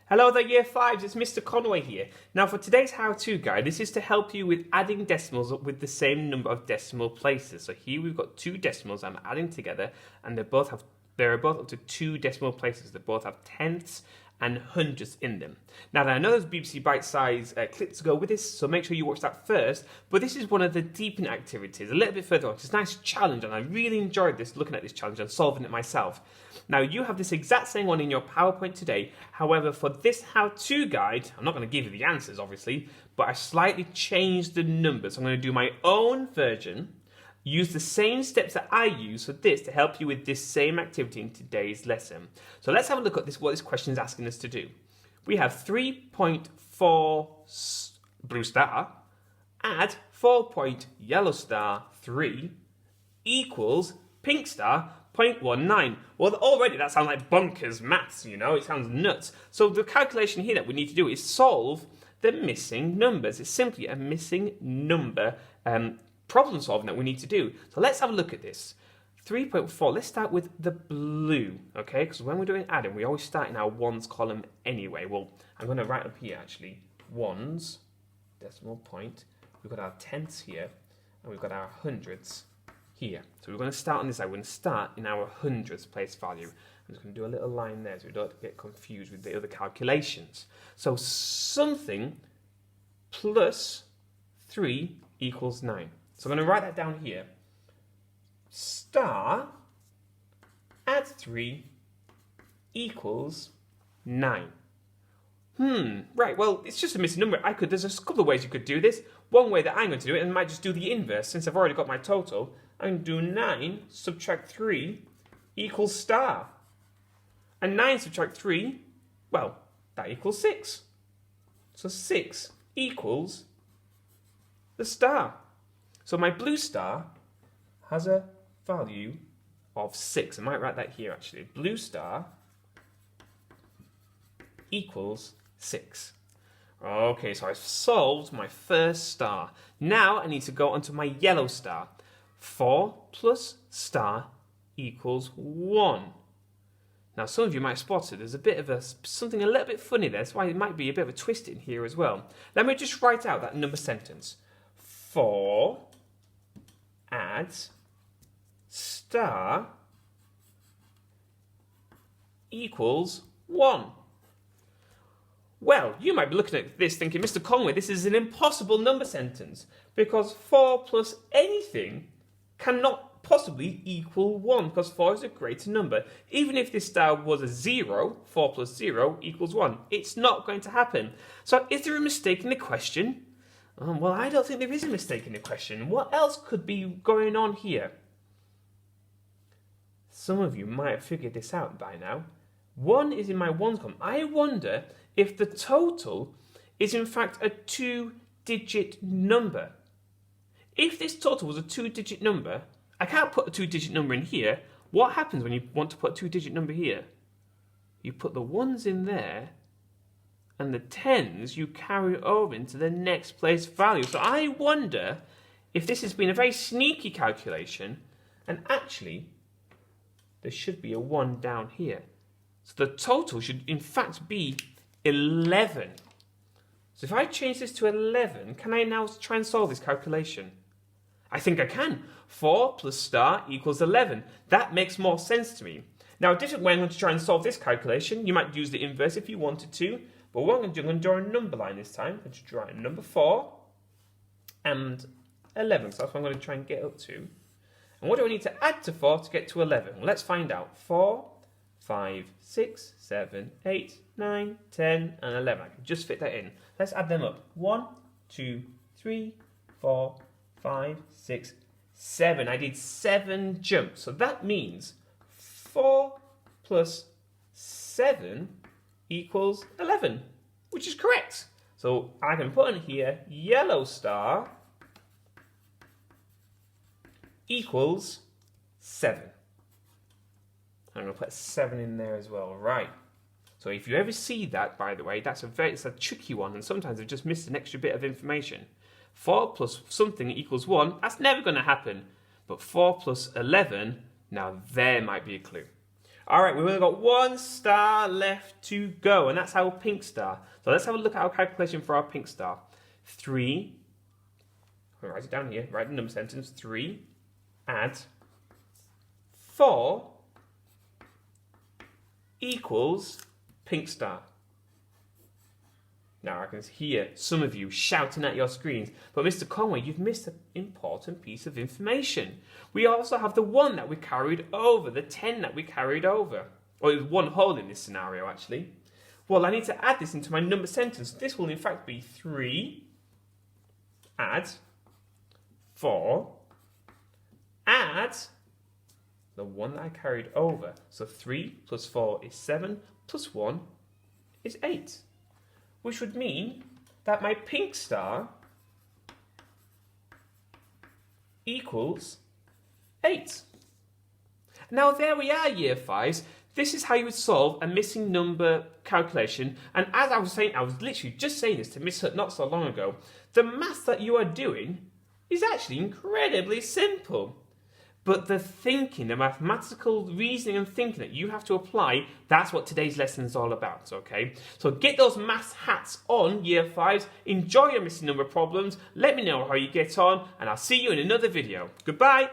Hello there, Year 5s, it's Mr. Conway here. Now for today's how-to guide, this is to help you with adding decimals up with the same number of decimal places. So here we've got two decimals I'm adding together, and they are both up to 2 decimal places. They both have tenths and hundredths in them. Now I know there's BBC bite-size clips to go with this, so make sure you watch that first, but this is one of the Deepen activities, a little bit further on. It's a nice challenge, and I really enjoyed looking at this challenge and solving it myself. Now you have this exact same one in your PowerPoint today, however for this how-to guide, I'm not going to give you the answers obviously, but I slightly changed the numbers. I'm going to do my own version, use the same steps that I use for this to help you with this same activity in today's lesson. So let's have a look at what this question is asking us to do. We have 3.4 blue star, add 4 yellow star 3 equals pink star 0.19. Well, already that sounds like bonkers maths, you know, it sounds nuts. So the calculation here that we need to do is solve the missing numbers. It's simply a missing number problem solving that we need to do. So let's have a look at this. 3.4, let's start with the blue, okay? Because when we're doing adding, we always start in our ones column anyway. Well, I'm going to write up here actually, ones, decimal point. We've got our tenths here, and we've got our hundredths here. So we're going to start on this side. We're going to start in our hundredths place value. I'm just going to do a little line there so we don't get confused with the other calculations. So something plus 3 equals 9. So I'm going to write that down here. Star add 3 equals 9. Right, well, it's just a missing number. There's a couple of ways you could do this. One way that I'm going to do it, and I might just do the inverse, since I've already got my total, I'm going to do 9 subtract 3 equals star. And 9 subtract 3, well, that equals 6. So 6 equals the star. So my blue star has a value of 6. I might write that here actually. Blue star equals 6. Okay, so I've solved my first star. Now I need to go onto my yellow star. 4 plus star equals 1. Now some of you might have spotted there's a bit of something a little bit funny there. That's why it might be a bit of a twist in here as well. Let me just write out that number sentence. 4 add star equals 1. Well, you might be looking at this thinking, Mr. Conway, this is an impossible number sentence because 4 plus anything cannot possibly equal 1 because 4 is a greater number. Even if this star was a 0, 4 plus 0 equals 1. It's not going to happen. So is there a mistake in the question? Well, I don't think there is a mistake in the question. What else could be going on here? Some of you might have figured this out by now. 1 is in my ones column. I wonder if the total is in fact a 2-digit number. If this total was a 2-digit number, I can't put a 2-digit number in here. What happens when you want to put a 2-digit number here? You put the 1s in there, and the 10s you carry over into the next place value. So I wonder if this has been a very sneaky calculation, and actually there should be a 1 down here. So the total should in fact be 11. So if I change this to 11, can I now try and solve this calculation? I think I can. 4 plus star equals 11. That makes more sense to me. Now a different way I'm going to try and solve this calculation, you might use the inverse if you wanted to, but what I'm going to do, I'm going to draw a number line this time. I'm going to draw a number 4 and 11. So that's what I'm going to try and get up to. And what do I need to add to 4 to get to 11? Well, let's find out. 4, 5, 6, 7, 8, 9, 10, and 11. I can just fit that in. Let's add them up. 1, 2, 3, 4, 5, 6, 7. I did 7 jumps. So that means 4 plus 7 equals 11, which is correct. So I can put in here yellow star equals 7. I'm going to put 7 in there as well, right? So if you ever see that, by the way, it's a tricky one, and sometimes I've just missed an extra bit of information. 4 plus something equals 1, that's never going to happen. But 4 plus 11, now there might be a clue. All right, we've only got 1 star left to go, and that's our pink star. So let's have a look at our calculation for our pink star. 3, I'll write it down here, write the number sentence. 3 add 4 equals pink star. Now I can hear some of you shouting at your screens, but Mr. Conway, you've missed an important piece of information. We also have the 1 that we carried over, the 10 that we carried over. Or it was 1 whole in this scenario, actually. Well, I need to add this into my number sentence. This will in fact be 3 add 4 add the 1 that I carried over. So 3 plus 4 is 7 plus 1 is 8. Which would mean that my pink star equals 8. Now there we are, Year 5s. This is how you would solve a missing number calculation. And as I was saying, I was literally just saying this to Miss Hutt not so long ago. The maths that you are doing is actually incredibly simple. But the thinking, the mathematical reasoning and thinking that you have to apply, that's what today's lesson is all about, okay? So get those maths hats on, Year 5s. Enjoy your missing number problems. Let me know how you get on, and I'll see you in another video. Goodbye.